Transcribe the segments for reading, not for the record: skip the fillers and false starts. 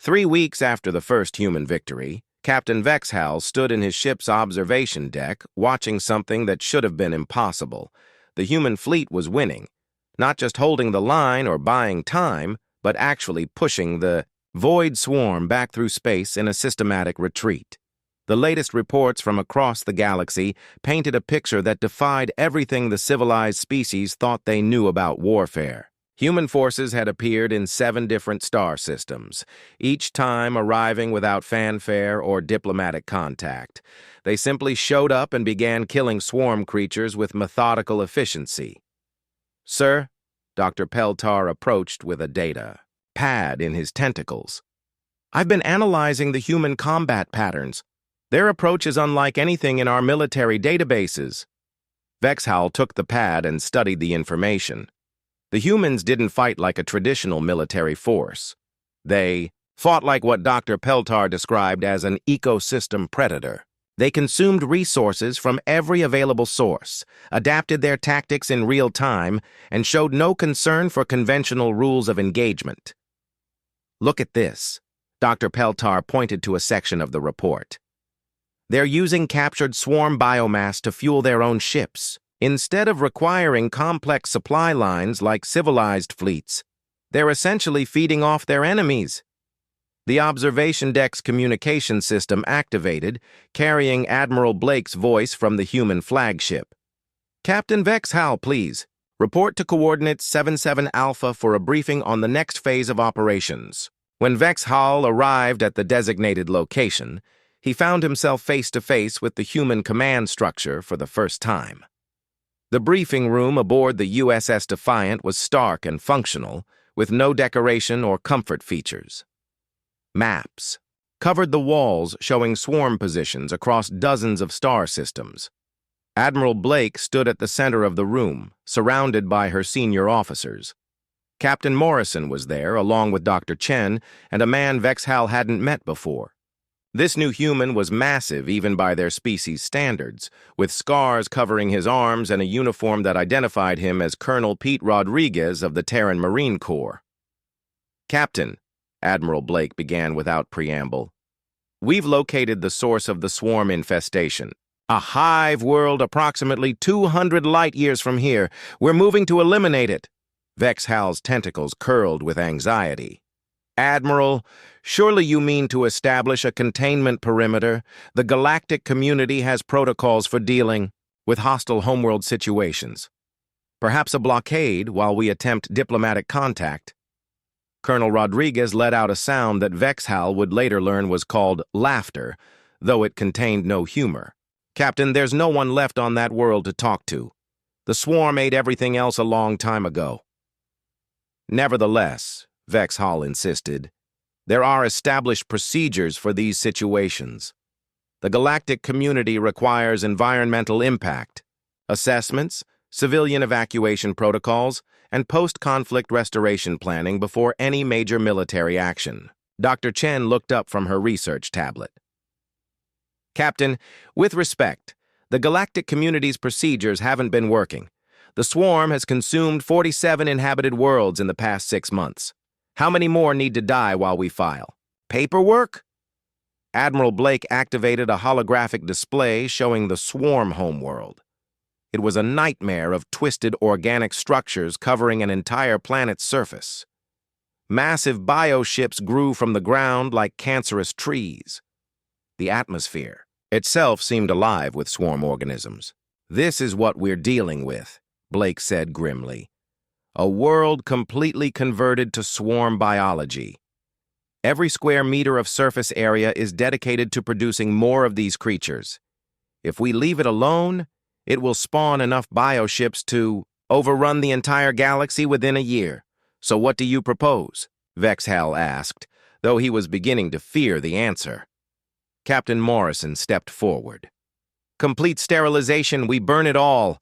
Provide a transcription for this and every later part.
3 weeks after the first human victory, Captain Vexhal stood in his ship's observation deck, watching something that should have been impossible. The human fleet was winning, not just holding the line or buying time, but actually pushing the void swarm back through space in a systematic retreat. The latest reports from across the galaxy painted a picture that defied everything the civilized species thought they knew about warfare. Human forces had appeared in 7 different star systems, each time arriving without fanfare or diplomatic contact. They simply showed up and began killing swarm creatures with methodical efficiency. "Sir," Dr. Peltar approached with a data pad in his tentacles. "I've been analyzing the human combat patterns. Their approach is unlike anything in our military databases." Vexhal took the pad and studied the information. The humans didn't fight like a traditional military force. They fought like what Dr. Peltar described as an ecosystem predator. They consumed resources from every available source, adapted their tactics in real time, and showed no concern for conventional rules of engagement. "Look at this." Dr. Peltar pointed to a section of the report. "They're using captured swarm biomass to fuel their own ships. Instead of requiring complex supply lines like civilized fleets, they're essentially feeding off their enemies." The observation deck's communication system activated, carrying Admiral Blake's voice from the human flagship. "Captain Vexhal, please. Report to coordinates 77 Alpha for a briefing on the next phase of operations." When Vexhal arrived at the designated location, he found himself face-to-face with the human command structure for the first time. The briefing room aboard the USS Defiant was stark and functional, with no decoration or comfort features. Maps covered the walls showing swarm positions across dozens of star systems. Admiral Blake stood at the center of the room, surrounded by her senior officers. Captain Morrison was there, along with Dr. Chen and a man Vexhal hadn't met before. This new human was massive even by their species standards, with scars covering his arms and a uniform that identified him as Colonel Pete Rodriguez of the Terran Marine Corps. "Captain," Admiral Blake began without preamble, "we've located the source of the swarm infestation. A hive world approximately 200 light-years from here. We're moving to eliminate it." Vexhal's tentacles curled with anxiety. "Admiral, surely you mean to establish a containment perimeter? The galactic community has protocols for dealing with hostile homeworld situations. Perhaps a blockade while we attempt diplomatic contact." Colonel Rodriguez let out a sound that Vexhal would later learn was called laughter, though it contained no humor. "Captain, there's no one left on that world to talk to. The swarm ate everything else a long time ago." "Nevertheless," Vexhal insisted, "there are established procedures for these situations. The galactic community requires environmental impact, assessments, civilian evacuation protocols, and post-conflict restoration planning before any major military action." Dr. Chen looked up from her research tablet. "Captain, with respect, the galactic community's procedures haven't been working. The swarm has consumed 47 inhabited worlds in the past 6 months. How many more need to die while we file? Paperwork?" Admiral Blake activated a holographic display showing the swarm homeworld. It was a nightmare of twisted organic structures covering an entire planet's surface. Massive bioships grew from the ground like cancerous trees. The atmosphere itself seemed alive with swarm organisms. "This is what we're dealing with," Blake said grimly. "A world completely converted to swarm biology. Every square meter of surface area is dedicated to producing more of these creatures. If we leave it alone, it will spawn enough bioships to overrun the entire galaxy within a year. So what do you propose?" Vexhal asked, though he was beginning to fear the answer. Captain Morrison stepped forward. "Complete sterilization, we burn it all."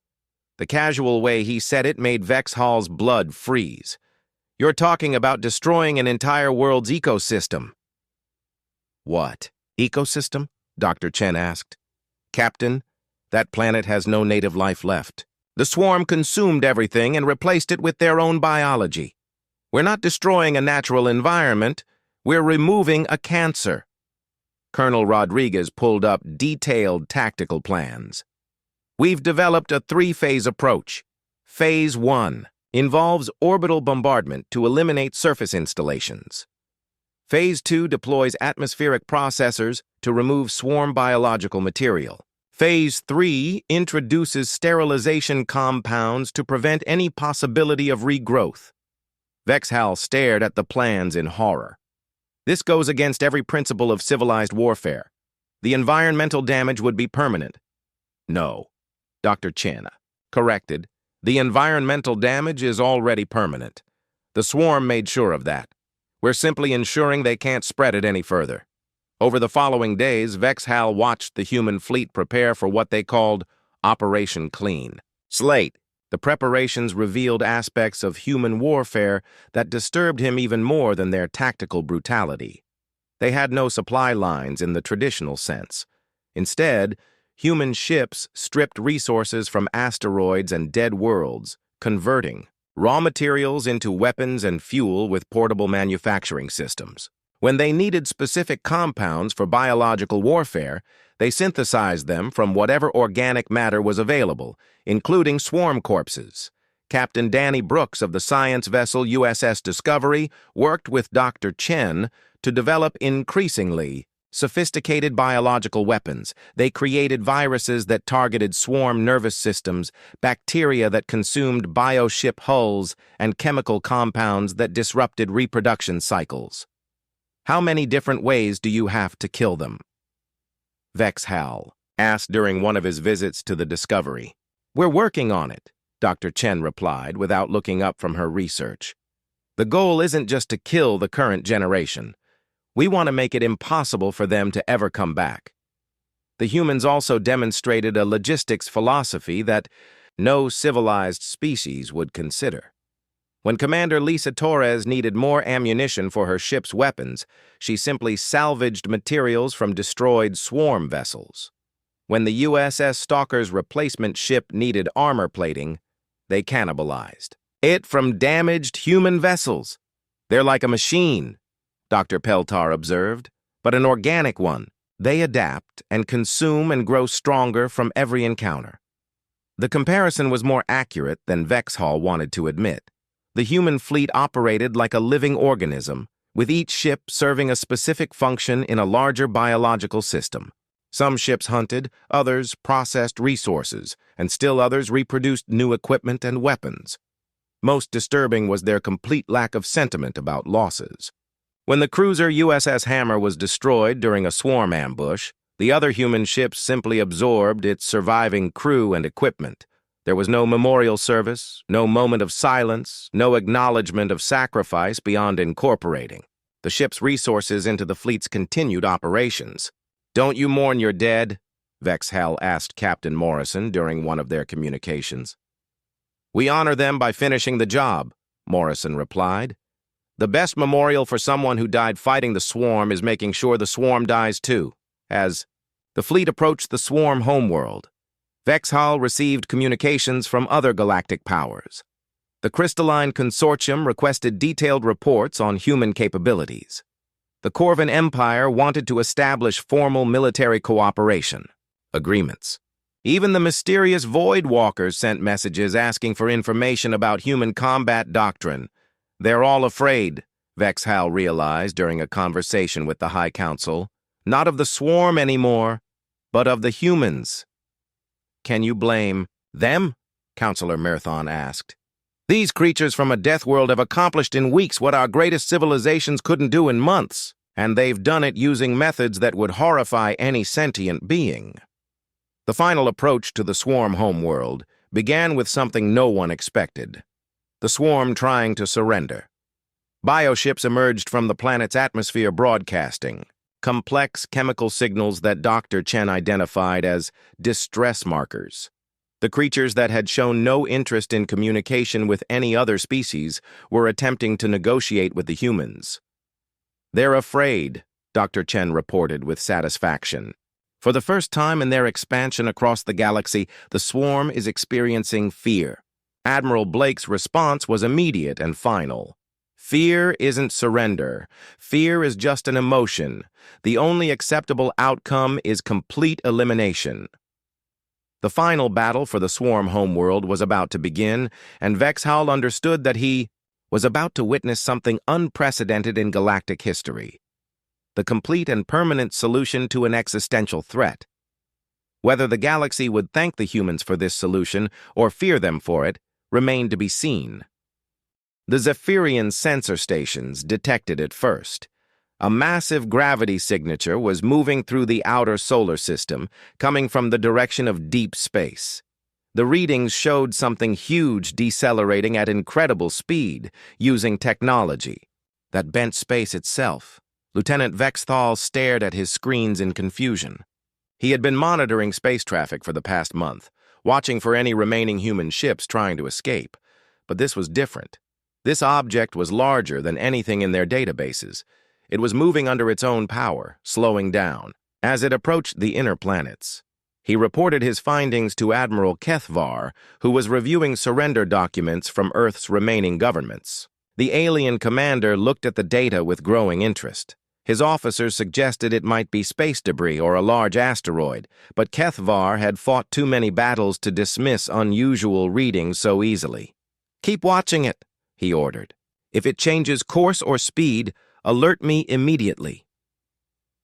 The casual way he said it made Vexhal's blood freeze. "You're talking about destroying an entire world's ecosystem." "What? Ecosystem?" Dr. Chen asked. "Captain, that planet has no native life left. The swarm consumed everything and replaced it with their own biology. We're not destroying a natural environment. We're removing a cancer. Colonel Rodriguez pulled up detailed tactical plans. We've developed a three-phase approach. Phase 1 involves orbital bombardment to eliminate surface installations. Phase 2 deploys atmospheric processors to remove swarm biological material. Phase 3 introduces sterilization compounds to prevent any possibility of regrowth. Vexhal stared at the plans in horror. This goes against every principle of civilized warfare. The environmental damage would be permanent. No, Dr. Chen corrected. The environmental damage is already permanent. The swarm made sure of that. We're simply ensuring they can't spread it any further. Over the following days, Vexhal watched the human fleet prepare for what they called Operation Clean Slate. The preparations revealed aspects of human warfare that disturbed him even more than their tactical brutality. They had no supply lines in the traditional sense. Instead, human ships stripped resources from asteroids and dead worlds, converting raw materials into weapons and fuel with portable manufacturing systems. When they needed specific compounds for biological warfare, they synthesized them from whatever organic matter was available, including swarm corpses. Captain Danny Brooks of the science vessel USS Discovery worked with Dr. Chen to develop increasingly sophisticated biological weapons. They created viruses that targeted swarm nervous systems, bacteria that consumed bioship hulls, and chemical compounds that disrupted reproduction cycles. How many different ways do you have to kill them? Vexhal asked during one of his visits to the Discovery. We're working on it, Dr. Chen replied without looking up from her research. The goal isn't just to kill the current generation. We want to make it impossible for them to ever come back. The humans also demonstrated a logistics philosophy that no civilized species would consider. When Commander Lisa Torres needed more ammunition for her ship's weapons, she simply salvaged materials from destroyed swarm vessels. When the USS Stalker's replacement ship needed armor plating, they cannibalized it from damaged human vessels. They're like a machine, Dr. Peltar observed, but an organic one. They adapt and consume and grow stronger from every encounter. The comparison was more accurate than Vexhal wanted to admit. The human fleet operated like a living organism, with each ship serving a specific function in a larger biological system. Some ships hunted, others processed resources, and still others reproduced new equipment and weapons. Most disturbing was their complete lack of sentiment about losses. When the cruiser USS Hammer was destroyed during a swarm ambush, the other human ships simply absorbed its surviving crew and equipment. There was no memorial service, no moment of silence, no acknowledgement of sacrifice beyond incorporating the ship's resources into the fleet's continued operations. Don't you mourn your dead? Vexhal asked Captain Morrison during one of their communications. We honor them by finishing the job, Morrison replied. The best memorial for someone who died fighting the swarm is making sure the swarm dies too. As the fleet approached the swarm homeworld, Vexhal received communications from other galactic powers. The Crystalline Consortium requested detailed reports on human capabilities. The Corvin Empire wanted to establish formal military cooperation agreements. Even the mysterious Void Walkers sent messages asking for information about human combat doctrine. They're all afraid, Vexhal realized during a conversation with the High Council. Not of the swarm anymore, but of the humans. Can you blame them? Counselor Myrthon asked. These creatures from a death world have accomplished in weeks what our greatest civilizations couldn't do in months, and they've done it using methods that would horrify any sentient being. The final approach to the swarm homeworld began with something no one expected. The swarm trying to surrender. Bioships emerged from the planet's atmosphere broadcasting complex chemical signals that Dr. Chen identified as distress markers. The creatures that had shown no interest in communication with any other species were attempting to negotiate with the humans. They're afraid, Dr. Chen reported with satisfaction. For the first time in their expansion across the galaxy, the swarm is experiencing fear. Admiral Blake's response was immediate and final. Fear isn't surrender. Fear is just an emotion. The only acceptable outcome is complete elimination. The final battle for the Swarm homeworld was about to begin, and Vexhal understood that he was about to witness something unprecedented in galactic history. The complete and permanent solution to an existential threat. Whether the galaxy would thank the humans for this solution or fear them for it remained to be seen. The Zephyrian sensor stations detected it first. A massive gravity signature was moving through the outer solar system, coming from the direction of deep space. The readings showed something huge decelerating at incredible speed, using technology that bent space itself. Lieutenant Vexthal stared at his screens in confusion. He had been monitoring space traffic for the past month, watching for any remaining human ships trying to escape. But this was different. This object was larger than anything in their databases. It was moving under its own power, slowing down, as it approached the inner planets. He reported his findings to Admiral Kethvar, who was reviewing surrender documents from Earth's remaining governments. The alien commander looked at the data with growing interest. His officers suggested it might be space debris or a large asteroid, but Kethvar had fought too many battles to dismiss unusual readings so easily. "Keep watching it," he ordered. "If it changes course or speed, alert me immediately."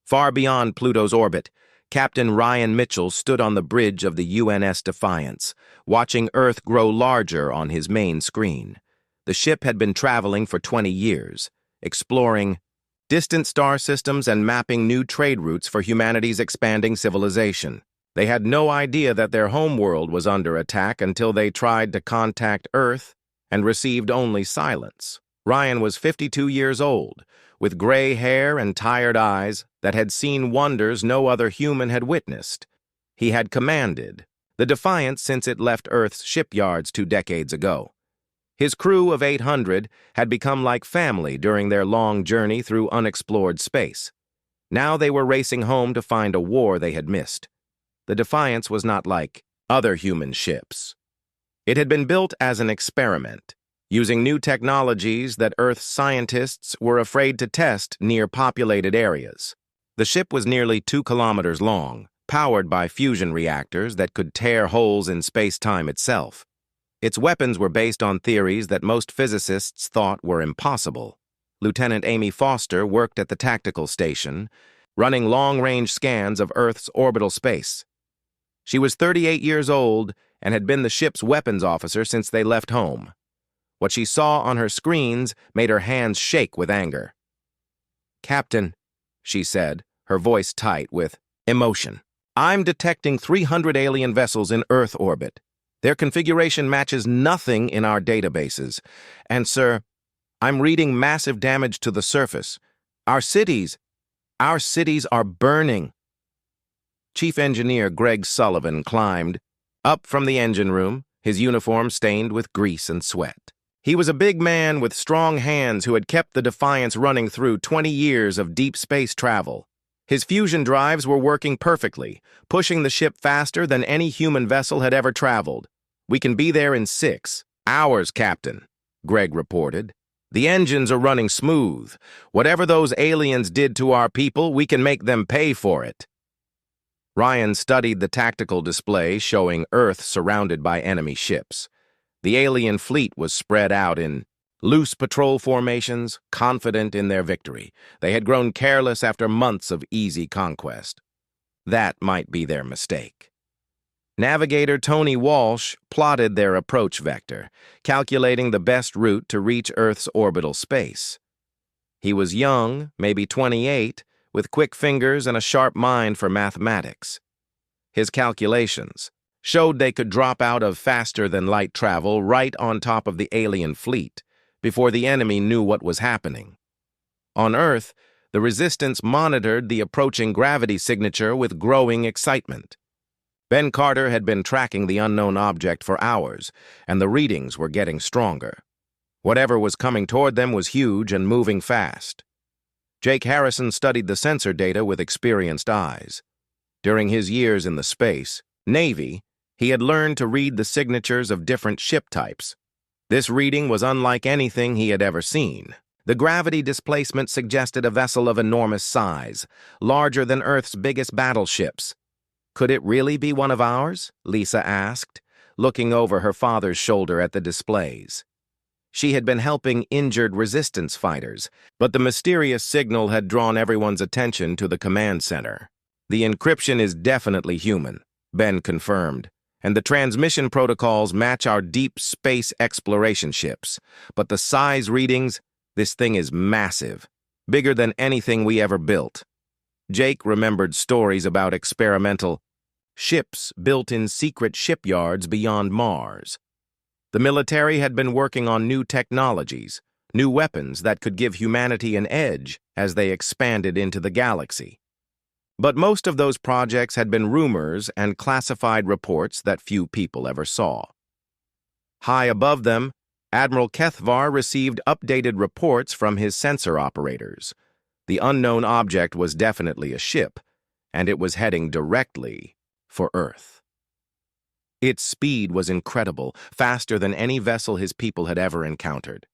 Far beyond Pluto's orbit, Captain Ryan Mitchell stood on the bridge of the UNS Defiance, watching Earth grow larger on his main screen. The ship had been traveling for 20 years, exploring distant star systems and mapping new trade routes for humanity's expanding civilization. They had no idea that their homeworld was under attack until they tried to contact Earth and received only silence. Ryan was 52 years old, with gray hair and tired eyes that had seen wonders no other human had witnessed. He had commanded the Defiance since it left Earth's shipyards 2 decades ago. His crew of 800 had become like family during their long journey through unexplored space. Now they were racing home to find a war they had missed. The Defiance was not like other human ships. It had been built as an experiment, using new technologies that Earth's scientists were afraid to test near populated areas. The ship was nearly 2 kilometers long, powered by fusion reactors that could tear holes in space-time itself. Its weapons were based on theories that most physicists thought were impossible. Lieutenant Amy Foster worked at the tactical station, running long-range scans of Earth's orbital space. She was 38 years old and had been the ship's weapons officer since they left home. What she saw on her screens made her hands shake with anger. "Captain," she said, her voice tight with emotion, "I'm detecting 300 alien vessels in Earth orbit. Their configuration matches nothing in our databases. And, sir, I'm reading massive damage to the surface. Our cities are burning." Chief Engineer Greg Sullivan climbed up from the engine room, his uniform stained with grease and sweat. He was a big man with strong hands who had kept the Defiance running through 20 years of deep space travel. His fusion drives were working perfectly, pushing the ship faster than any human vessel had ever traveled. "We can be there in 6 hours, Captain," Greg reported. "The engines are running smooth. Whatever those aliens did to our people, we can make them pay for it." Ryan studied the tactical display showing Earth surrounded by enemy ships. The alien fleet was spread out in loose patrol formations, confident in their victory. They had grown careless after months of easy conquest. That might be their mistake. Navigator Tony Walsh plotted their approach vector, calculating the best route to reach Earth's orbital space. He was young, maybe 28, with quick fingers and a sharp mind for mathematics. His calculations showed they could drop out of faster-than-light travel right on top of the alien fleet before the enemy knew what was happening. On Earth, the Resistance monitored the approaching gravity signature with growing excitement. Ben Carter had been tracking the unknown object for hours, and the readings were getting stronger. Whatever was coming toward them was huge and moving fast. Jake Harrison studied the sensor data with experienced eyes. During his years in the space Navy, he had learned to read the signatures of different ship types. This reading was unlike anything he had ever seen. The gravity displacement suggested a vessel of enormous size, larger than Earth's biggest battleships. Could it really be one of ours? Lisa asked, looking over her father's shoulder at the displays. She had been helping injured resistance fighters, but the mysterious signal had drawn everyone's attention to the command center. The encryption is definitely human, Ben confirmed, and the transmission protocols match our deep space exploration ships. But the size readings, this thing is massive, bigger than anything we ever built. Jake remembered stories about experimental ships built in secret shipyards beyond Mars. The military had been working on new technologies, new weapons that could give humanity an edge as they expanded into the galaxy. But most of those projects had been rumors and classified reports that few people ever saw. High above them, Admiral Kethvar received updated reports from his sensor operators. The unknown object was definitely a ship, and it was heading directly for Earth. Its speed was incredible, faster than any vessel his people had ever encountered.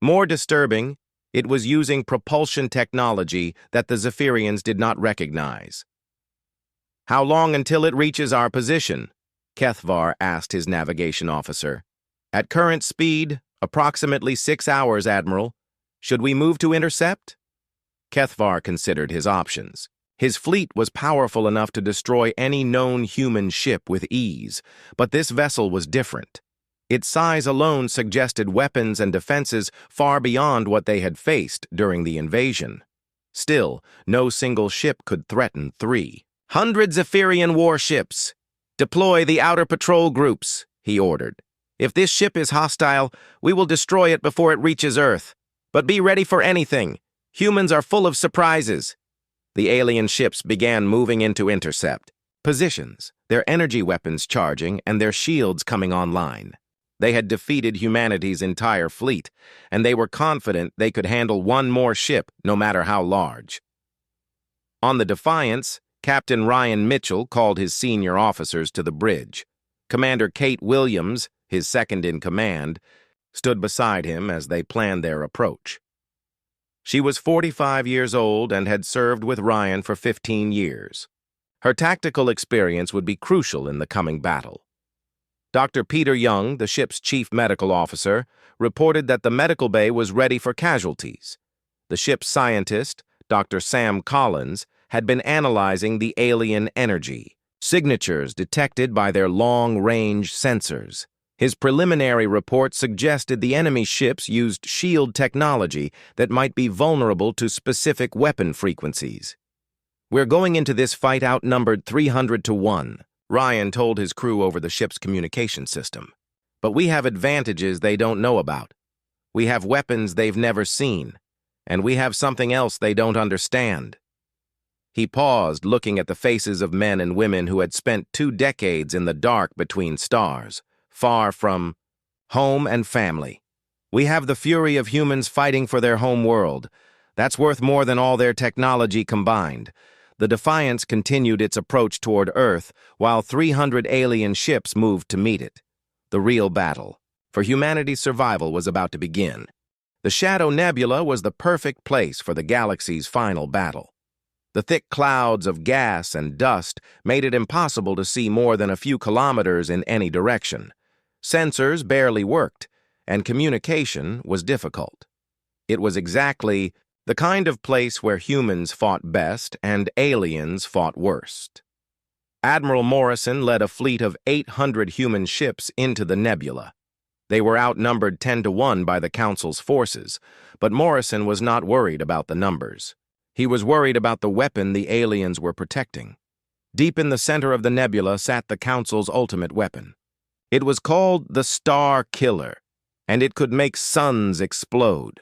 More disturbing, it was using propulsion technology that the Zephyrians did not recognize. "How long until it reaches our position?" Kethvar asked his navigation officer. "At current speed, approximately 6 hours, Admiral. Should we move to intercept?" Kethvar considered his options. His fleet was powerful enough to destroy any known human ship with ease, but this vessel was different. Its size alone suggested weapons and defenses far beyond what they had faced during the invasion. Still, no single ship could threaten 300 Zephyrian warships. "Deploy the outer patrol groups," he ordered. "If this ship is hostile, we will destroy it before it reaches Earth. But be ready for anything. Humans are full of surprises." The alien ships began moving into intercept positions, their energy weapons charging and their shields coming online. They had defeated humanity's entire fleet, and they were confident they could handle one more ship, no matter how large. On the Defiance, Captain Ryan Mitchell called his senior officers to the bridge. Commander Kate Williams, his second-in-command, stood beside him as they planned their approach. She was 45 years old and had served with Ryan for 15 years. Her tactical experience would be crucial in the coming battle. Dr. Peter Young, the ship's chief medical officer, reported that the medical bay was ready for casualties. The ship's scientist, Dr. Sam Collins, had been analyzing the alien energy, signatures detected by their long-range sensors. His preliminary report suggested the enemy ships used shield technology that might be vulnerable to specific weapon frequencies. "We're going into this fight outnumbered 300 to 1, Ryan told his crew over the ship's communication system. "But we have advantages they don't know about. We have weapons they've never seen, and we have something else they don't understand." He paused, looking at the faces of men and women who had spent 2 decades in the dark between stars, far from home and family. "We have the fury of humans fighting for their home world. That's worth more than all their technology combined." The Defiance continued its approach toward Earth, while 300 alien ships moved to meet it. The real battle for humanity's survival was about to begin. The Shadow Nebula was the perfect place for the galaxy's final battle. The thick clouds of gas and dust made it impossible to see more than a few kilometers in any direction. Sensors barely worked, and communication was difficult. It was exactly the kind of place where humans fought best and aliens fought worst. Admiral Morrison led a fleet of 800 human ships into the nebula. They were outnumbered 10 to 1 by the Council's forces, but Morrison was not worried about the numbers. He was worried about the weapon the aliens were protecting. Deep in the center of the nebula sat the Council's ultimate weapon. It was called the Star Killer, and it could make suns explode.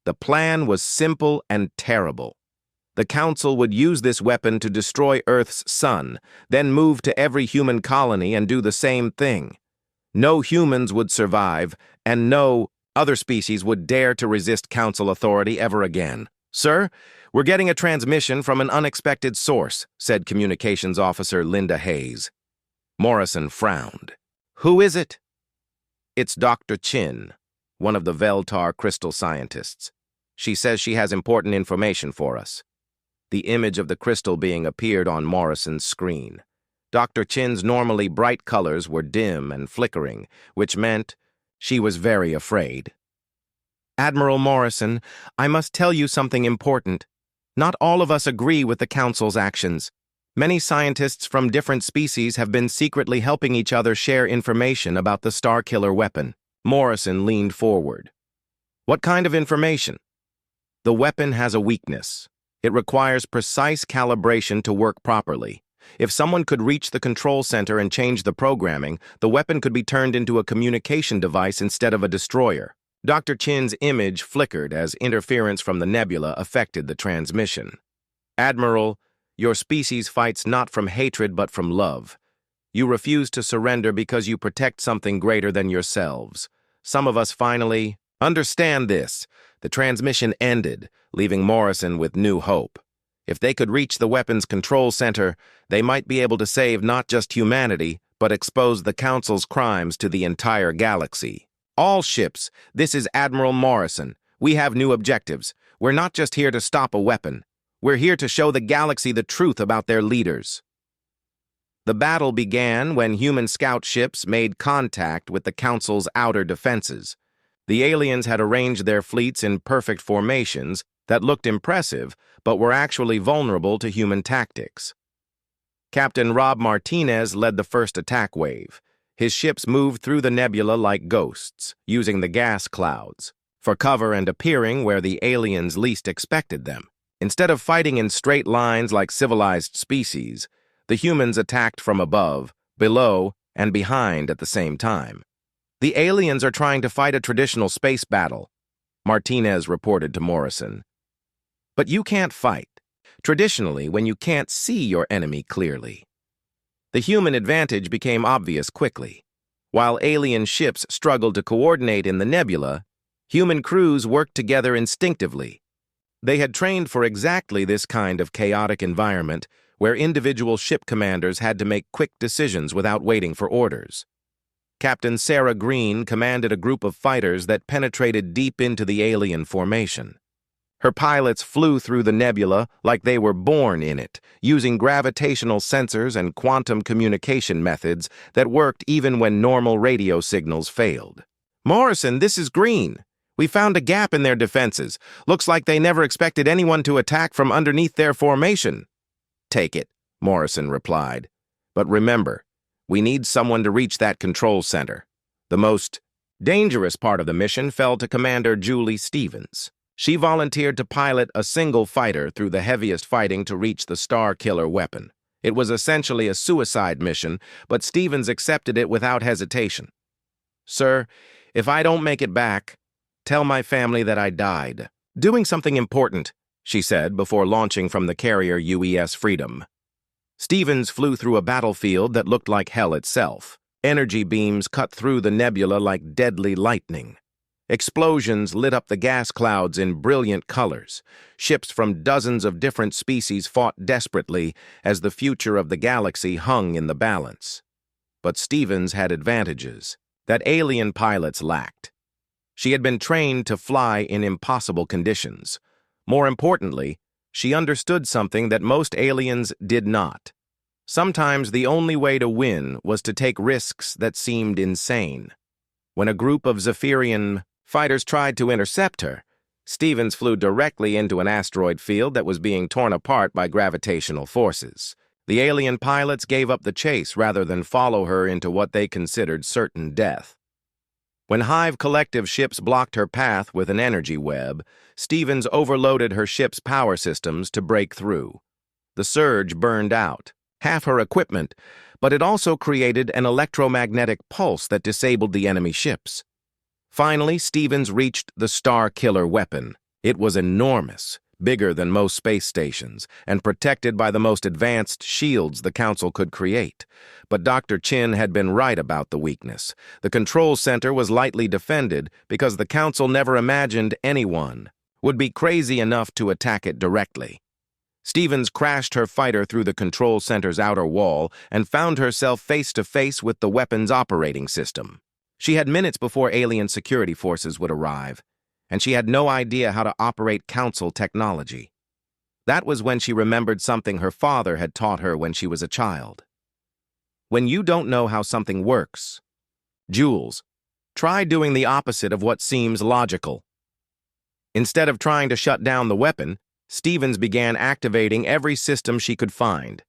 The plan was simple and terrible. The Council would use this weapon to destroy Earth's sun, then move to every human colony and do the same thing. No humans would survive, and no other species would dare to resist Council authority ever again. "Sir, we're getting a transmission from an unexpected source," said Communications Officer Linda Hayes. Morrison frowned. "Who is it?" "It's Dr. Chin, one of the Veltar crystal scientists. She says she has important information for us. The image of the crystal being appeared on Morrison's screen. Dr. Chin's normally bright colors were dim and flickering, which meant she was very afraid. Admiral Morrison, I must tell you something important. Not all of us agree with the Council's actions. Many scientists from different species have been secretly helping each other share information about the Starkiller weapon. Morrison leaned forward. What kind of information? The weapon has a weakness. It requires precise calibration to work properly. If someone could reach the control center and change the programming, the weapon could be turned into a communication device instead of a destroyer. Dr. Chin's image flickered as interference from the nebula affected the transmission. Admiral, your species fights not from hatred but from love. You refuse to surrender because you protect something greater than yourselves. Some of us finally understand this. The transmission ended, leaving Morrison with new hope. If they could reach the weapon's control center, they might be able to save not just humanity, but expose the Council's crimes to the entire galaxy. All ships, this is Admiral Morrison. We have new objectives. We're not just here to stop a weapon. We're here to show the galaxy the truth about their leaders. The battle began when human scout ships made contact with the Council's outer defenses. The aliens had arranged their fleets in perfect formations that looked impressive, but were actually vulnerable to human tactics. Captain Rob Martinez led the first attack wave. His ships moved through the nebula like ghosts, using the gas clouds, for cover and appearing where the aliens least expected them. Instead of fighting in straight lines like civilized species, the humans attacked from above, below, and behind at the same time. The aliens are trying to fight a traditional space battle, Martinez reported to Morrison. But you can't fight, traditionally, when you can't see your enemy clearly. The human advantage became obvious quickly. While alien ships struggled to coordinate in the nebula, human crews worked together instinctively. They had trained for exactly this kind of chaotic environment where individual ship commanders had to make quick decisions without waiting for orders. Captain Sarah Green commanded a group of fighters that penetrated deep into the alien formation. Her pilots flew through the nebula like they were born in it, using gravitational sensors and quantum communication methods that worked even when normal radio signals failed. Morrison, this is Green. We found a gap in their defenses. Looks like they never expected anyone to attack from underneath their formation. Take it, Morrison replied. But remember, we need someone to reach that control center. The most dangerous part of the mission fell to Commander Julie Stevens. She volunteered to pilot a single fighter through the heaviest fighting to reach the Starkiller weapon. It was essentially a suicide mission, but Stevens accepted it without hesitation. Sir, if I don't make it back, tell my family that I died. Doing something important, she said before launching from the carrier UES Freedom. Stevens flew through a battlefield that looked like hell itself. Energy beams cut through the nebula like deadly lightning. Explosions lit up the gas clouds in brilliant colors. Ships from dozens of different species fought desperately as the future of the galaxy hung in the balance. But Stevens had advantages that alien pilots lacked. She had been trained to fly in impossible conditions. More importantly, she understood something that most aliens did not. Sometimes the only way to win was to take risks that seemed insane. When a group of Zephyrian fighters tried to intercept her, Stevens flew directly into an asteroid field that was being torn apart by gravitational forces. The alien pilots gave up the chase rather than follow her into what they considered certain death. When Hive Collective ships blocked her path with an energy web, Stevens overloaded her ship's power systems to break through. The surge burned out half her equipment, but it also created an electromagnetic pulse that disabled the enemy ships. Finally, Stevens reached the Starkiller weapon. It was enormous, bigger than most space stations, and protected by the most advanced shields the Council could create. But Dr. Chin had been right about the weakness. The control center was lightly defended because the Council never imagined anyone would be crazy enough to attack it directly. Stevens crashed her fighter through the control center's outer wall and found herself face-to-face with the weapon's operating system. She had minutes before alien security forces would arrive. and she had no idea how to operate council technology. That was when she remembered something her father had taught her when she was a child. When you don't know how something works, Jules, try doing the opposite of what seems logical. Instead of trying to shut down the weapon, Stevens began activating every system she could find.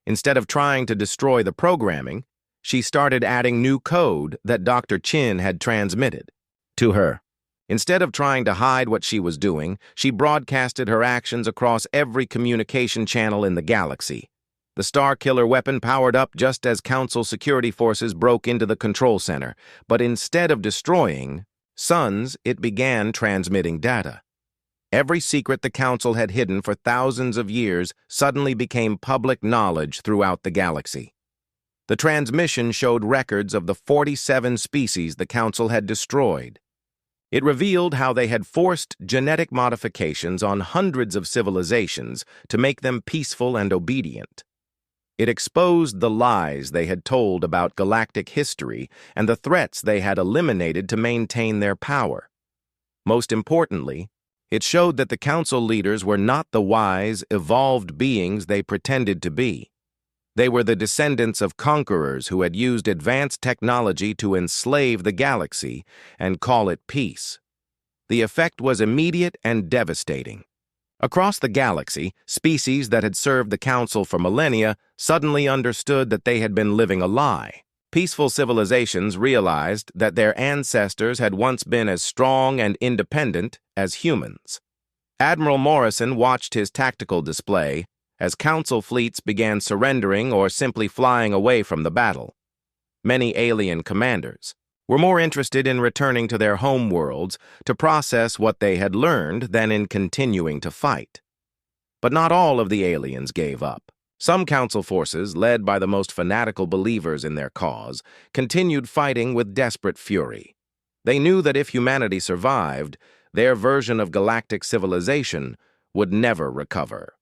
Instead of trying to destroy the programming, she started adding new code that Dr. Chin had transmitted to her. Instead of trying to hide what she was doing, she broadcasted her actions across every communication channel in the galaxy. The Star Killer weapon powered up just as Council security forces broke into the control center, but instead of destroying suns, it began transmitting data. Every secret the Council had hidden for thousands of years suddenly became public knowledge throughout the galaxy. The transmission showed records of the 47 species the Council had destroyed. It revealed how they had forced genetic modifications on hundreds of civilizations to make them peaceful and obedient. It exposed the lies they had told about galactic history and the threats they had eliminated to maintain their power. Most importantly, it showed that the Council leaders were not the wise, evolved beings they pretended to be. They were the descendants of conquerors who had used advanced technology to enslave the galaxy and call it peace. The effect was immediate and devastating. Across the galaxy, species that had served the Council for millennia suddenly understood that they had been living a lie. Peaceful civilizations realized that their ancestors had once been as strong and independent as humans. Admiral Morrison watched his tactical display as Council fleets began surrendering or simply flying away from the battle. Many alien commanders were more interested in returning to their home worlds to process what they had learned than in continuing to fight. But not all of the aliens gave up. Some Council forces, led by the most fanatical believers in their cause, continued fighting with desperate fury. They knew that if humanity survived, their version of galactic civilization would never recover.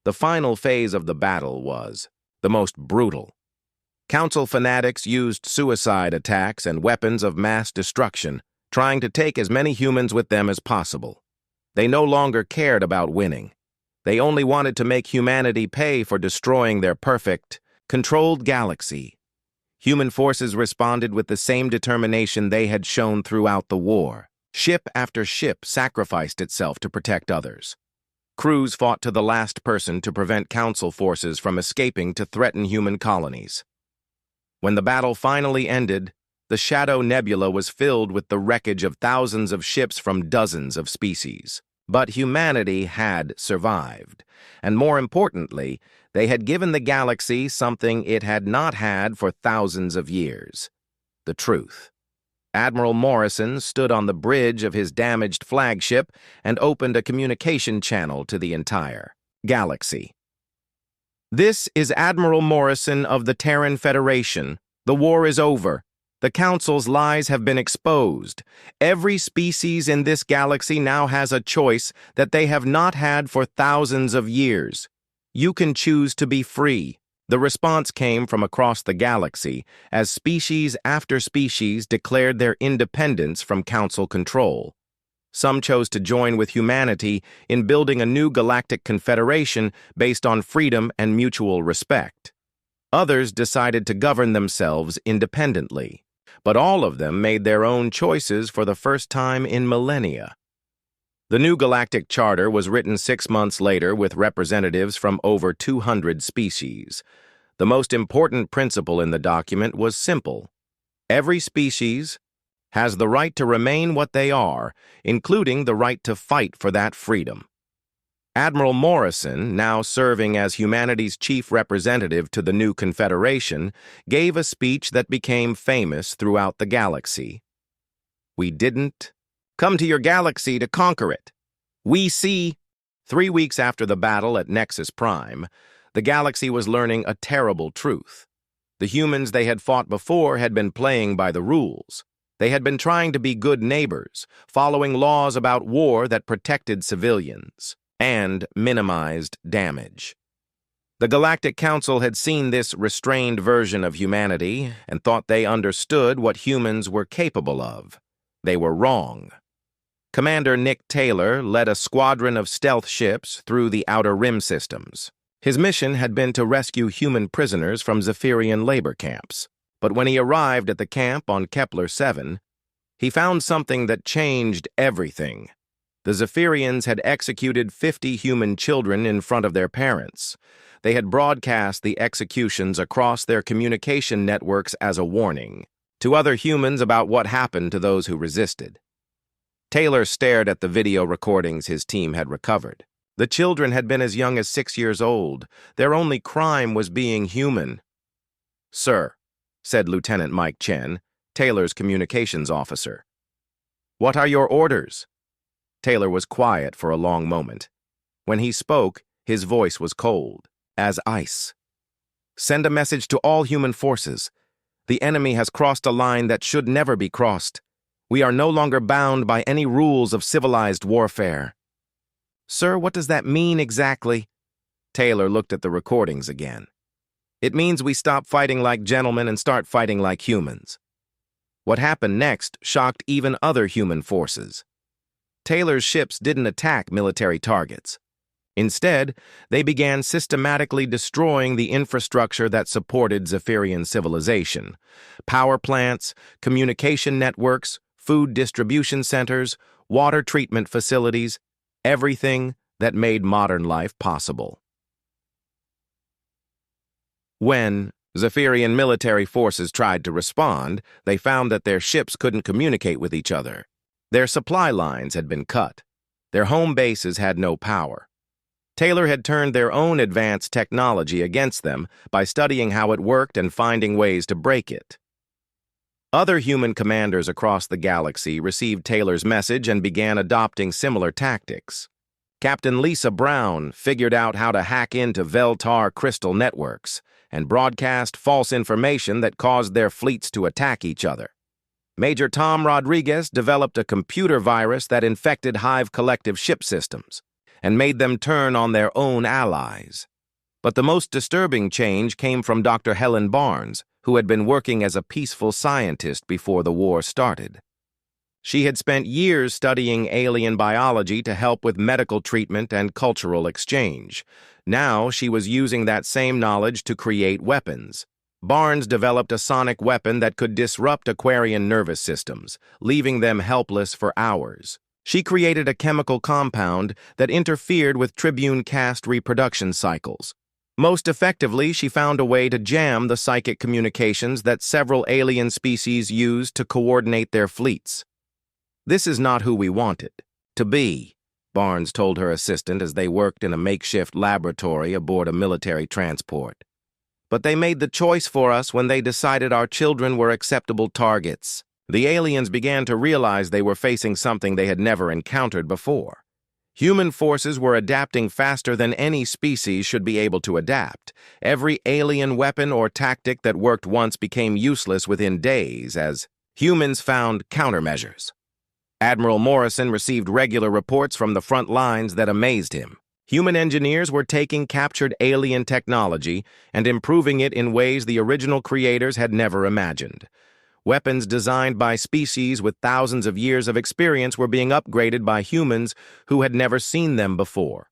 The final phase of the battle was the most brutal. Council fanatics used suicide attacks and weapons of mass destruction, trying to take as many humans with them as possible. They no longer cared about winning. They only wanted to make humanity pay for destroying their perfect, controlled galaxy. Human forces responded with the same determination they had shown throughout the war. Ship after ship sacrificed itself to protect others. Crews fought to the last person to prevent Council forces from escaping to threaten human colonies. When the battle finally ended, the Shadow Nebula was filled with the wreckage of thousands of ships from dozens of species. But humanity had survived, and more importantly, they had given the galaxy something it had not had for thousands of years: the truth. Admiral Morrison stood on the bridge of his damaged flagship and opened a communication channel to the entire galaxy. "This is Admiral Morrison of the Terran Federation. The war is over. The Council's lies have been exposed. Every species in this galaxy now has a choice that they have not had for thousands of years. You can choose to be free." The response came from across the galaxy as species after species declared their independence from Council control. Some chose to join with humanity in building a new galactic confederation based on freedom and mutual respect. Others decided to govern themselves independently, but all of them made their own choices for the first time in millennia. The new Galactic Charter was written 6 months later with representatives from over 200 species. The most important principle in the document was simple: every species has the right to remain what they are, including the right to fight for that freedom. Admiral Morrison, now serving as humanity's chief representative to the new Confederation, gave a speech that became famous throughout the galaxy. "We didn't come to your galaxy to conquer it. We see." 3 weeks after the battle at Nexus Prime, the galaxy was learning a terrible truth. The humans they had fought before had been playing by the rules. They had been trying to be good neighbors, following laws about war that protected civilians and minimized damage. The Galactic Council had seen this restrained version of humanity and thought they understood what humans were capable of. They were wrong. Commander Nick Taylor led a squadron of stealth ships through the Outer Rim systems. His mission had been to rescue human prisoners from Zephyrian labor camps. But when he arrived at the camp on Kepler 7, he found something that changed everything. The Zephyrians had executed 50 human children in front of their parents. They had broadcast the executions across their communication networks as a warning to other humans about what happened to those who resisted. Taylor stared at the video recordings his team had recovered. The children had been as young as 6 years old. Their only crime was being human. "Sir," said Lieutenant Mike Chen, Taylor's communications officer. "What are your orders?" Taylor was quiet for a long moment. When he spoke, his voice was cold, as ice. "Send a message to all human forces. The enemy has crossed a line that should never be crossed. We are no longer bound by any rules of civilized warfare." "Sir, what does that mean exactly?" Taylor looked at the recordings again. "It means we stop fighting like gentlemen and start fighting like humans." What happened next shocked even other human forces. Taylor's ships didn't attack military targets. Instead, they began systematically destroying the infrastructure that supported Zephyrian civilization: power plants, communication networks, food distribution centers, water treatment facilities, everything that made modern life possible. When Zephyrian military forces tried to respond, they found that their ships couldn't communicate with each other. Their supply lines had been cut. Their home bases had no power. Taylor had turned their own advanced technology against them by studying how it worked and finding ways to break it. Other human commanders across the galaxy received Taylor's message and began adopting similar tactics. Captain Lisa Brown figured out how to hack into Veltar crystal networks and broadcast false information that caused their fleets to attack each other. Major Tom Rodriguez developed a computer virus that infected Hive Collective ship systems and made them turn on their own allies. But the most disturbing change came from Dr. Helen Barnes, who had been working as a peaceful scientist before the war started. She had spent years studying alien biology to help with medical treatment and cultural exchange. Now she was using that same knowledge to create weapons. Barnes developed a sonic weapon that could disrupt Aquarian nervous systems, leaving them helpless for hours. She created a chemical compound that interfered with Tribune caste reproduction cycles. Most effectively, she found a way to jam the psychic communications that several alien species used to coordinate their fleets. "This is not who we wanted to be," Barnes told her assistant as they worked in a makeshift laboratory aboard a military transport. "But they made the choice for us when they decided our children were acceptable targets." The aliens began to realize they were facing something they had never encountered before. Human forces were adapting faster than any species should be able to adapt. Every alien weapon or tactic that worked once became useless within days as humans found countermeasures. Admiral Morrison received regular reports from the front lines that amazed him. Human engineers were taking captured alien technology and improving it in ways the original creators had never imagined. Weapons designed by species with thousands of years of experience were being upgraded by humans who had never seen them before.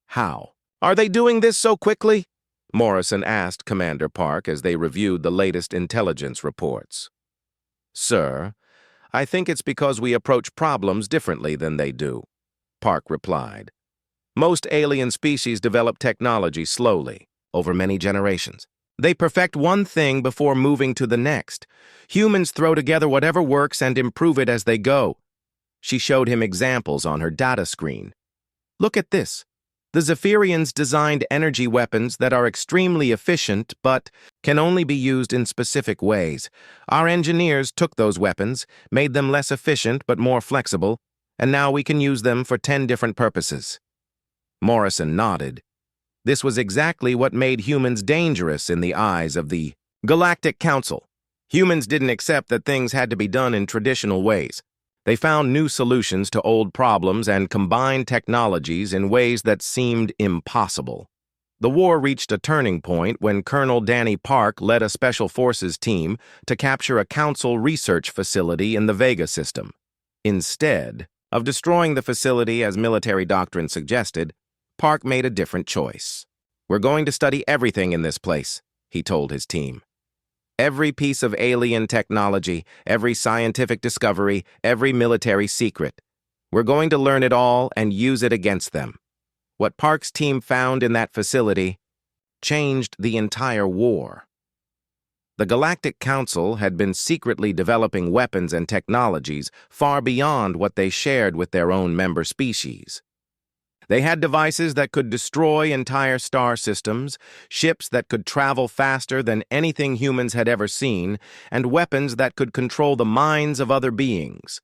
"How are they doing this so quickly?" Morrison asked Commander Park as they reviewed the latest intelligence reports. "Sir, I think it's because we approach problems differently than they do," Park replied. "Most alien species develop technology slowly, over many generations. They perfect one thing before moving to the next. Humans throw together whatever works and improve it as they go." She showed him examples on her data screen. "Look at this. The Zephyrians designed energy weapons that are extremely efficient but can only be used in specific ways. Our engineers took those weapons, made them less efficient but more flexible, and now we can use them for 10 different purposes." Morrison nodded. This was exactly what made humans dangerous in the eyes of the Galactic Council. Humans didn't accept that things had to be done in traditional ways. They found new solutions to old problems and combined technologies in ways that seemed impossible. The war reached a turning point when Colonel Danny Park led a Special Forces team to capture a Council research facility in the Vega system. Instead, of destroying the facility as military doctrine suggested, Park made a different choice. "We're going to study everything in this place," he told his team. "Every piece of alien technology, every scientific discovery, every military secret. We're going to learn it all and use it against them." What Park's team found in that facility changed the entire war. The Galactic Council had been secretly developing weapons and technologies far beyond what they shared with their own member species. They had devices that could destroy entire star systems, ships that could travel faster than anything humans had ever seen, and weapons that could control the minds of other beings.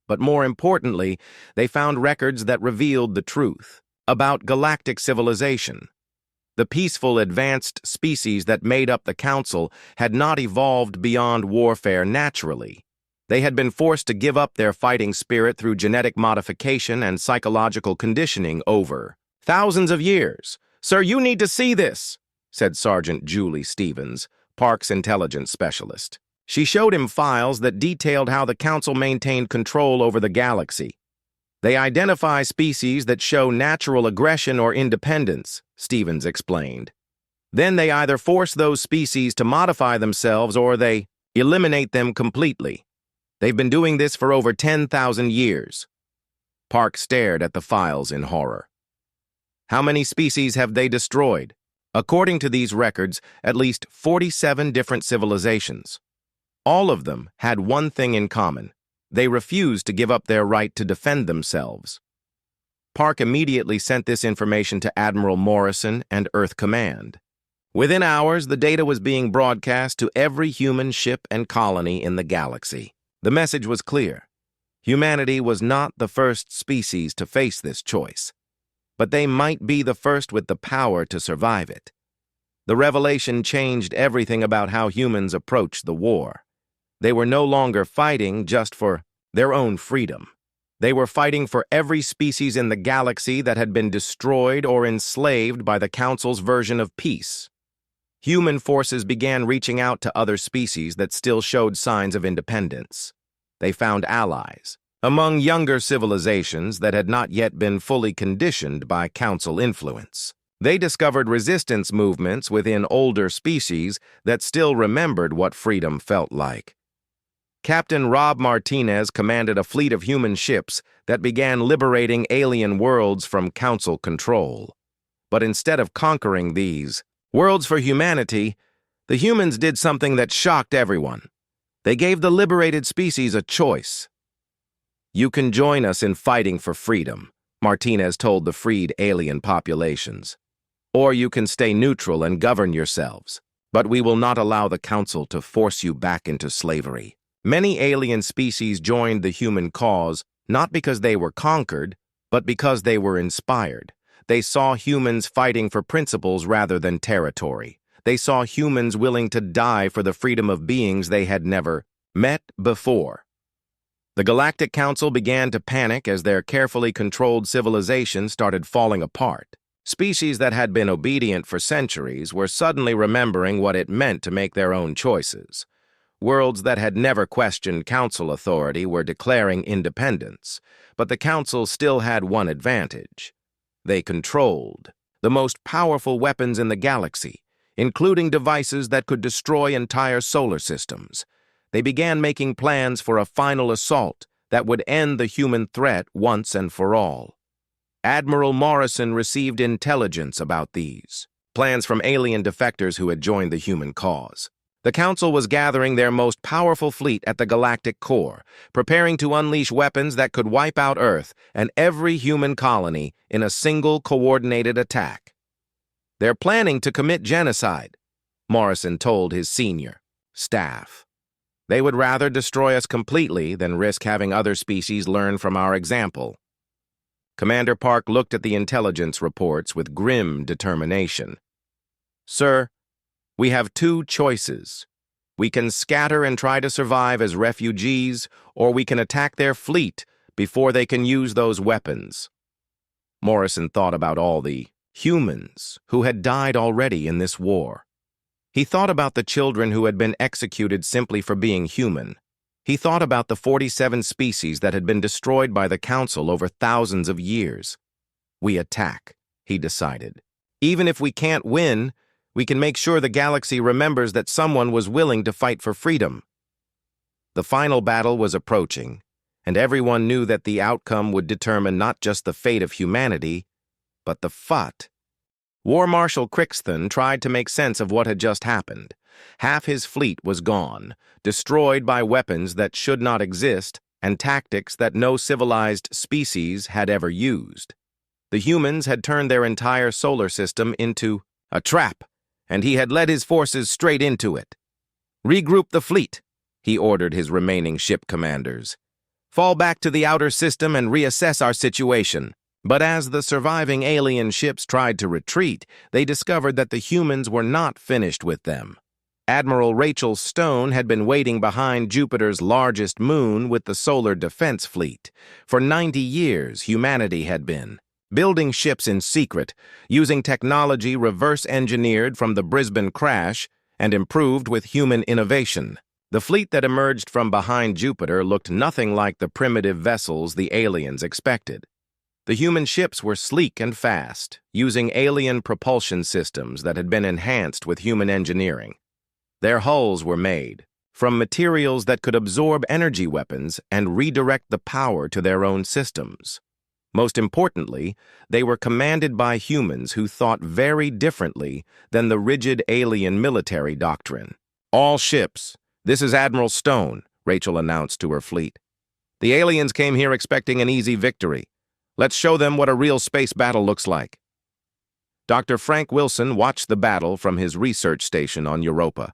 But more importantly, they found records that revealed the truth about galactic civilization. The peaceful, advanced species that made up the Council had not evolved beyond warfare naturally. They had been forced to give up their fighting spirit through genetic modification and psychological conditioning over thousands of years. "Sir, you need to see this," said Sergeant Julie Stevens, Park's intelligence specialist. She showed him files that detailed how the Council maintained control over the galaxy. "They identify species that show natural aggression or independence," Stevens explained. "Then they either force those species to modify themselves or they eliminate them completely. They've been doing this for over 10,000 years. Park stared at the files in horror. "How many species have they destroyed?" "According to these records, at least 47 different civilizations. All of them had one thing in common. They refused to give up their right to defend themselves." Park immediately sent this information to Admiral Morrison and Earth Command. Within hours, the data was being broadcast to every human ship and colony in the galaxy. The message was clear. Humanity was not the first species to face this choice, but they might be the first with the power to survive it. The revelation changed everything about how humans approached the war. They were no longer fighting just for their own freedom. They were fighting for every species in the galaxy that had been destroyed or enslaved by the Council's version of peace. Human forces began reaching out to other species that still showed signs of independence. They found allies among younger civilizations that had not yet been fully conditioned by Council influence. They discovered resistance movements within older species that still remembered what freedom felt like. Captain Rob Martinez commanded a fleet of human ships that began liberating alien worlds from Council control. But instead of conquering these worlds for humanity, the humans did something that shocked everyone. They gave the liberated species a choice. "You can join us in fighting for freedom," Martinez told the freed alien populations. "Or you can stay neutral and govern yourselves, but we will not allow the Council to force you back into slavery." Many alien species joined the human cause not because they were conquered, but because they were inspired. They saw humans fighting for principles rather than territory. They saw humans willing to die for the freedom of beings they had never met before. The Galactic Council began to panic as their carefully controlled civilization started falling apart. Species that had been obedient for centuries were suddenly remembering what it meant to make their own choices. Worlds that had never questioned Council authority were declaring independence, but the Council still had one advantage. They controlled the most powerful weapons in the galaxy, including devices that could destroy entire solar systems. They began making plans for a final assault that would end the human threat once and for all. Admiral Morrison received intelligence about these plans from alien defectors who had joined the human cause. The Council was gathering their most powerful fleet at the galactic core, preparing to unleash weapons that could wipe out Earth and every human colony in a single coordinated attack. "They're planning to commit genocide," Morrison told his senior staff. "They would rather destroy us completely than risk having other species learn from our example." Commander Park looked at the intelligence reports with grim determination. "Sir, we have two choices. We can scatter and try to survive as refugees, or we can attack their fleet before they can use those weapons." Morrison thought about all the humans who had died already in this war. He thought about the children who had been executed simply for being human. He thought about the 47 species that had been destroyed by the Council over thousands of years. We attack, he decided. Even if we can't win, we can make sure the galaxy remembers that someone was willing to fight for freedom. The final battle was approaching, and everyone knew that the outcome would determine not just the fate of humanity, but the FUT. War Marshal Crixton tried to make sense of what had just happened. Half his fleet was gone, destroyed by weapons that should not exist and tactics that no civilized species had ever used. The humans had turned their entire solar system into a trap, and he had led his forces straight into it. "Regroup the fleet," he ordered his remaining ship commanders. "Fall back to the outer system and reassess our situation." But as the surviving alien ships tried to retreat, they discovered that the humans were not finished with them. Admiral Rachel Stone had been waiting behind Jupiter's largest moon with the Solar Defense Fleet. For 90 years, humanity had been building ships in secret, using technology reverse-engineered from the Brisbane crash and improved with human innovation. The fleet that emerged from behind Jupiter looked nothing like the primitive vessels the aliens expected. The human ships were sleek and fast, using alien propulsion systems that had been enhanced with human engineering. Their hulls were made from materials that could absorb energy weapons and redirect the power to their own systems. Most importantly, they were commanded by humans who thought very differently than the rigid alien military doctrine. "All ships, this is Admiral Stone," Rachel announced to her fleet. "The aliens came here expecting an easy victory. Let's show them what a real space battle looks like." Dr. Frank Wilson watched the battle from his research station on Europa.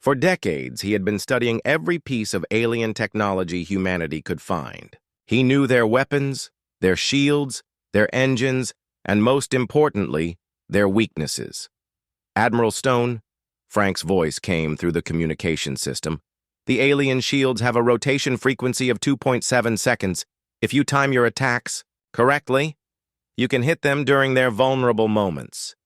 For decades, he had been studying every piece of alien technology humanity could find. He knew their weapons, their shields, their engines, and most importantly, their weaknesses. "Admiral Stone," Frank's voice came through the communication system, "the alien shields have a rotation frequency of 2.7 seconds. If you time your attacks correctly, you can hit them during their vulnerable moments."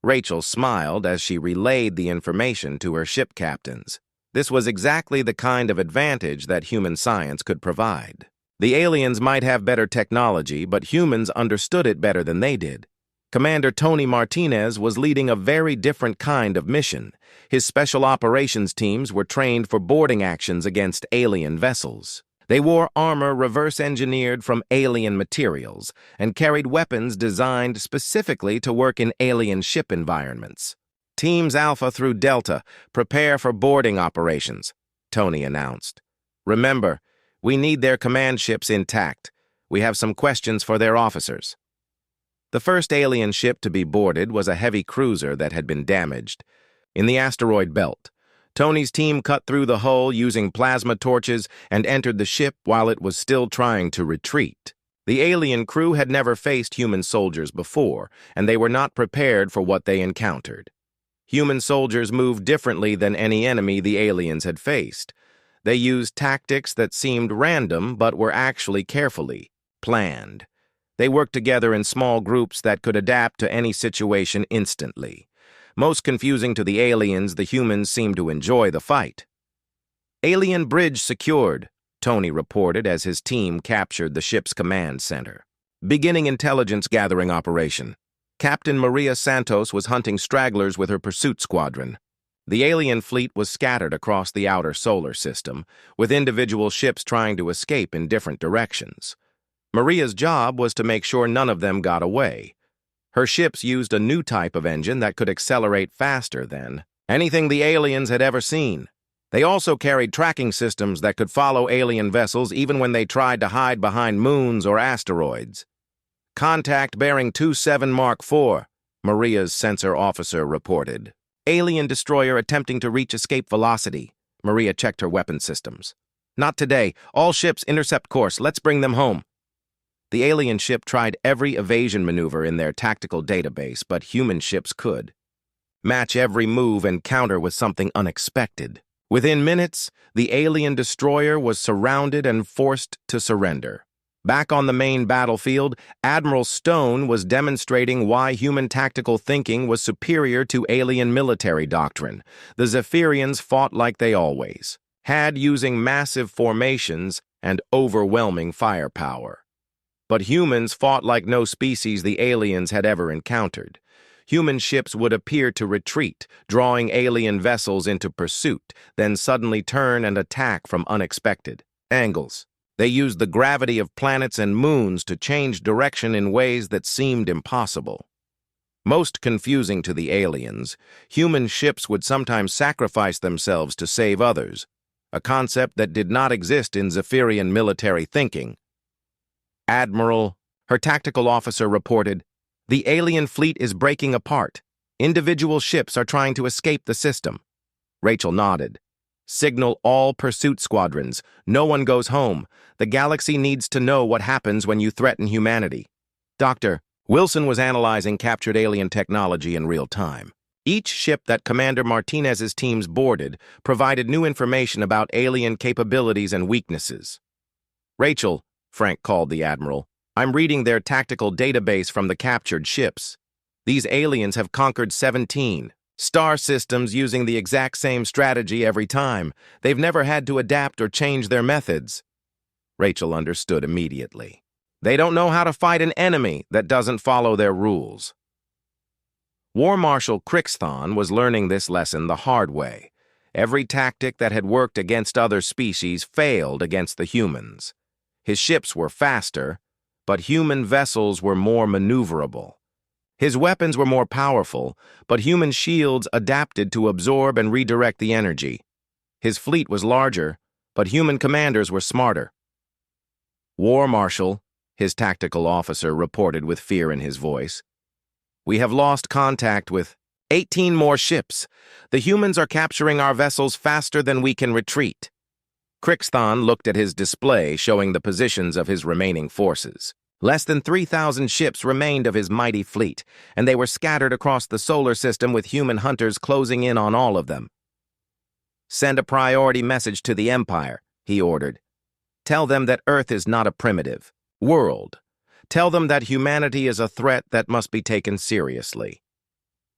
Rachel smiled as she relayed the information to her ship captains. This was exactly the kind of advantage that human science could provide. The aliens might have better technology, but humans understood it better than they did. Commander Tony Martinez was leading a very different kind of mission. His special operations teams were trained for boarding actions against alien vessels. They wore armor reverse-engineered from alien materials and carried weapons designed specifically to work in alien ship environments. "Teams Alpha through Delta, prepare for boarding operations," Tony announced. "Remember, we need their command ships intact. We have some questions for their officers." The first alien ship to be boarded was a heavy cruiser that had been damaged. In the asteroid belt, Tony's team cut through the hull using plasma torches and entered the ship while it was still trying to retreat. The alien crew had never faced human soldiers before, and they were not prepared for what they encountered. Human soldiers moved differently than any enemy the aliens had faced. They used tactics that seemed random but were actually carefully planned. They worked together in small groups that could adapt to any situation instantly. Most confusing to the aliens, the humans seemed to enjoy the fight. "Alien bridge secured," Tony reported as his team captured the ship's command center. "Beginning intelligence gathering operation." Captain Maria Santos was hunting stragglers with her pursuit squadron. The alien fleet was scattered across the outer solar system, with individual ships trying to escape in different directions. Maria's job was to make sure none of them got away. Her ships used a new type of engine that could accelerate faster than anything the aliens had ever seen. They also carried tracking systems that could follow alien vessels even when they tried to hide behind moons or asteroids. "Contact bearing 27 Mark IV, Maria's sensor officer reported. "Alien destroyer attempting to reach escape velocity." Maria checked her weapon systems. "Not today. All ships intercept course. Let's bring them home." The alien ship tried every evasion maneuver in their tactical database, but human ships could match every move and counter with something unexpected. Within minutes, the alien destroyer was surrounded and forced to surrender. Back on the main battlefield, Admiral Stone was demonstrating why human tactical thinking was superior to alien military doctrine. The Zephyrians fought like they always had using massive formations and overwhelming firepower. But humans fought like no species the aliens had ever encountered. Human ships would appear to retreat, drawing alien vessels into pursuit, then suddenly turn and attack from unexpected angles. They used the gravity of planets and moons to change direction in ways that seemed impossible. Most confusing to the aliens, human ships would sometimes sacrifice themselves to save others, a concept that did not exist in Zephyrian military thinking. Admiral, her tactical officer reported, "The alien fleet is breaking apart. Individual ships are trying to escape the system." Rachel nodded. "Signal all pursuit squadrons. No one goes home. The galaxy needs to know what happens when you threaten humanity." Dr. Wilson was analyzing captured alien technology in real time. Each ship that Commander Martinez's teams boarded provided new information about alien capabilities and weaknesses. "Rachel," Frank called the Admiral, "I'm reading their tactical database from the captured ships. These aliens have conquered 17 star systems using the exact same strategy every time. They've never had to adapt or change their methods." Rachel understood immediately. They don't know how to fight an enemy that doesn't follow their rules. War Marshal Crixthon was learning this lesson the hard way. Every tactic that had worked against other species failed against the humans. His ships were faster, but human vessels were more maneuverable. His weapons were more powerful, but human shields adapted to absorb and redirect the energy. His fleet was larger, but human commanders were smarter. "War Marshal," his tactical officer reported with fear in his voice, "we have lost contact with 18 more ships. The humans are capturing our vessels faster than we can retreat." Crixthon looked at his display showing the positions of his remaining forces. Less than 3,000 ships remained of his mighty fleet, and they were scattered across the solar system with human hunters closing in on all of them. "Send a priority message to the Empire," he ordered. "Tell them that Earth is not a primitive world. Tell them that humanity is a threat that must be taken seriously."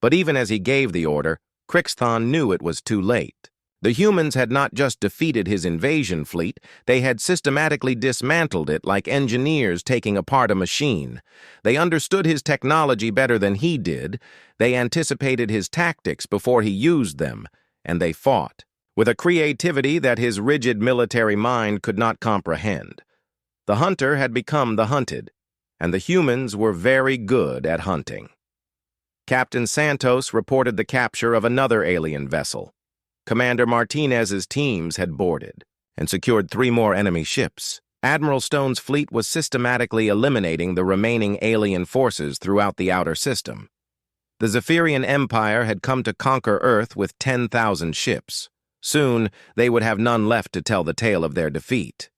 But even as he gave the order, Crixthon knew it was too late. The humans had not just defeated his invasion fleet, they had systematically dismantled it like engineers taking apart a machine. They understood his technology better than he did, they anticipated his tactics before he used them, and they fought, with a creativity that his rigid military mind could not comprehend. The hunter had become the hunted, and the humans were very good at hunting. Captain Santos reported the capture of another alien vessel. Commander Martinez's teams had boarded and secured 3 more enemy ships. Admiral Stone's fleet was systematically eliminating the remaining alien forces throughout the outer system. The Zephyrian Empire had come to conquer Earth with 10,000 ships. Soon, they would have none left to tell the tale of their defeat.